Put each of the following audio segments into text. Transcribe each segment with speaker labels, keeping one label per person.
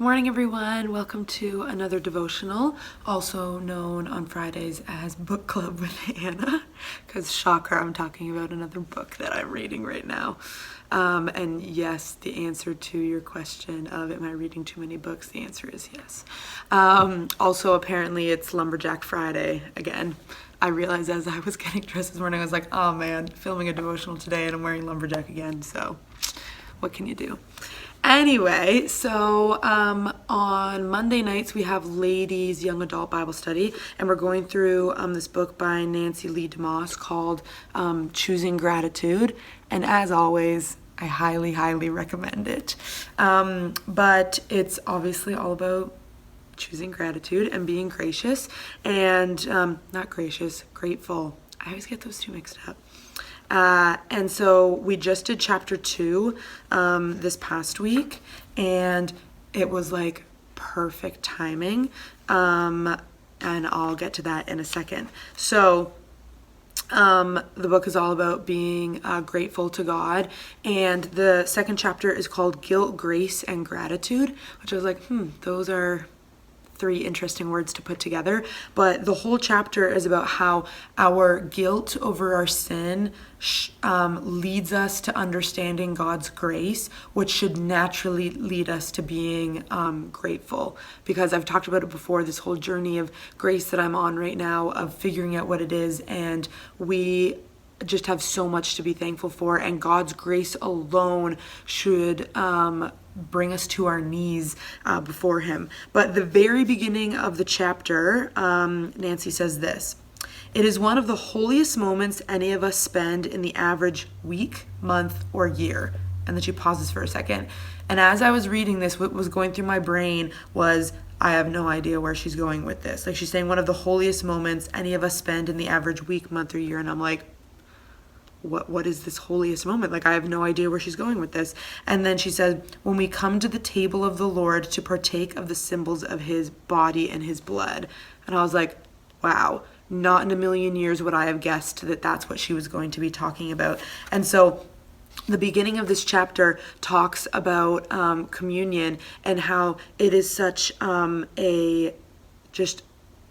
Speaker 1: Good morning, everyone. Welcome to another devotional, also known on Fridays as Book Club with Anna, because shocker, I'm talking about another book that I'm reading right now. And yes, the answer to your question of am I reading too many books, the answer is yes. Also, apparently it's Lumberjack Friday again. I realized as I was getting dressed this morning, I was like, oh man, filming a devotional today and I'm wearing lumberjack again, so what can you do? Anyway, so on Monday nights we have ladies young adult Bible study, and we're going through this book by Nancy Lee DeMoss called Choosing Gratitude, and as always I highly recommend it. But it's obviously all about choosing gratitude and being gracious and not gracious, grateful. I always get those two mixed up. And so we just did chapter 2 this past week, and it was like perfect timing, and I'll get to that in a second. So the book is all about being grateful to God, and the second chapter is called Guilt, Grace, and Gratitude, which I was like, those are three interesting words to put together. But the whole chapter is about how our guilt over our sin leads us to understanding God's grace, which should naturally lead us to being grateful. Because I've talked about it before, this whole journey of grace that I'm on right now, of figuring out what it is, and we just have so much to be thankful for, and God's grace alone should bring us to our knees before him. But the very beginning of the chapter, Nancy says this: "It is one of the holiest moments any of us spend in the average week, month, or year." And then she pauses for a second. And as I was reading this, what was going through my brain was, I have no idea where she's going with this. Like, she's saying one of the holiest moments any of us spend in the average week, month, or year. And I'm like, what is this holiest moment? Like, I have no idea where she's going with this. And then she said, when we come to the table of the Lord to partake of the symbols of his body and his blood. And I was like, wow, not in a million years would I have guessed that that's what she was going to be talking about. And so the beginning of this chapter talks about communion and how it is such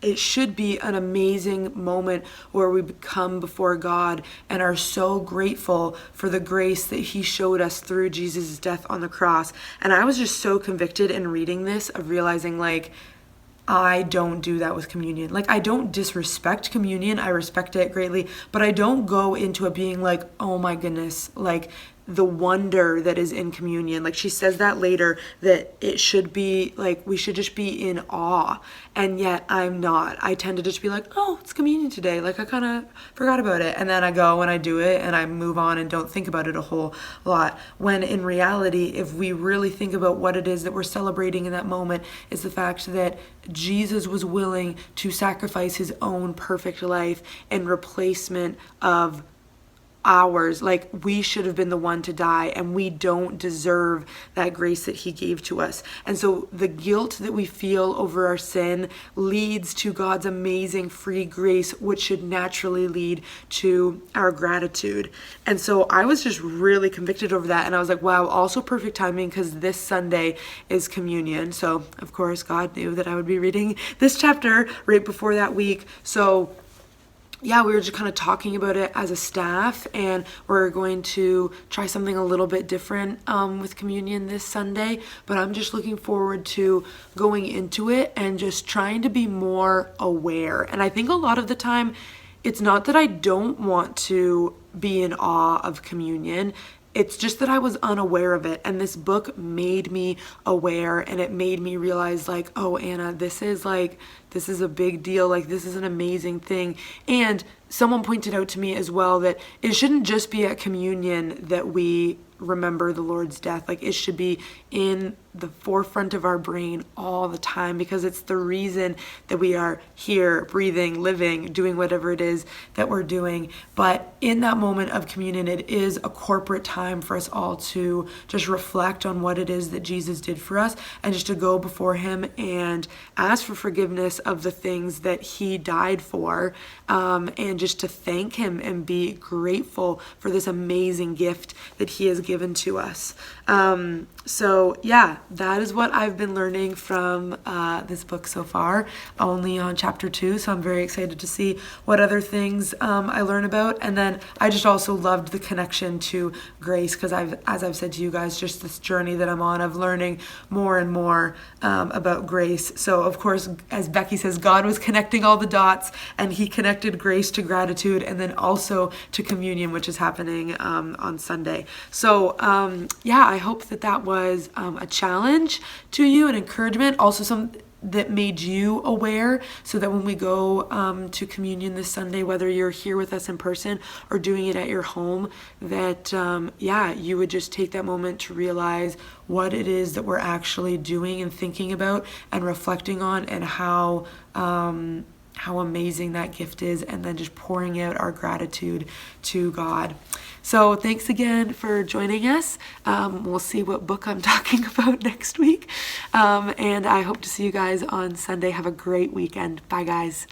Speaker 1: it should be an amazing moment where we come before God and are so grateful for the grace that he showed us through Jesus' death on the cross. And I was just so convicted in reading this of realizing, like, I don't do that with communion. Like, I don't disrespect communion. I respect it greatly, but I don't go into it being like, oh my goodness, like the wonder that is in communion. Like, she says that later, that it should be like, we should just be in awe. And yet I'm not. I tend to just be like, oh, it's communion today. Like, I kind of forgot about it. And then I go and I do it and I move on and don't think about it a whole lot. When in reality, if we really think about what it is that we're celebrating in that moment, is the fact that Jesus was willing to sacrifice his own perfect life in replacement of ours. Like, we should have been the one to die, and we don't deserve that grace that he gave to us. And so the guilt that we feel over our sin leads to God's amazing free grace, which should naturally lead to our gratitude. And so I was just really convicted over that, and I was like, wow, also perfect timing, because this Sunday is communion. So of course God knew that I would be reading this chapter right before that week. So yeah, we were just kind of talking about it as a staff, and we're going to try something a little bit different with communion this Sunday. But I'm just looking forward to going into it and just trying to be more aware. And I think a lot of the time, it's not that I don't want to be in awe of communion. It's just that I was unaware of it, and this book made me aware, and it made me realize, like, oh, Anna, this is a big deal. Like, this is an amazing thing. And someone pointed out to me as well that it shouldn't just be at communion that we remember the Lord's death. Like, it should be in the forefront of our brain all the time, because it's the reason that we are here, breathing, living, doing whatever it is that we're doing. But in that moment of communion, it is a corporate time for us all to just reflect on what it is that Jesus did for us, and just to go before him and ask for forgiveness of the things that he died for, and just to thank him and be grateful for this amazing gift that he has given to us. So yeah, that is what I've been learning from this book so far, only on chapter 2. So I'm very excited to see what other things I learn about. And then I just also loved the connection to grace, because as I've said to you guys, just this journey that I'm on of learning more and more about grace. So of course, as Becky says, God was connecting all the dots, and he connected grace to gratitude, and then also to communion, which is happening on Sunday. So yeah, I hope that was a challenge to you, an encouragement, also some that made you aware, so that when we go to communion this Sunday, whether you're here with us in person or doing it at your home, that yeah, you would just take that moment to realize what it is that we're actually doing and thinking about and reflecting on, and how amazing that gift is, and then just pouring out our gratitude to God. So thanks again for joining us. We'll see what book I'm talking about next week. And I hope to see you guys on Sunday. Have a great weekend. Bye, guys.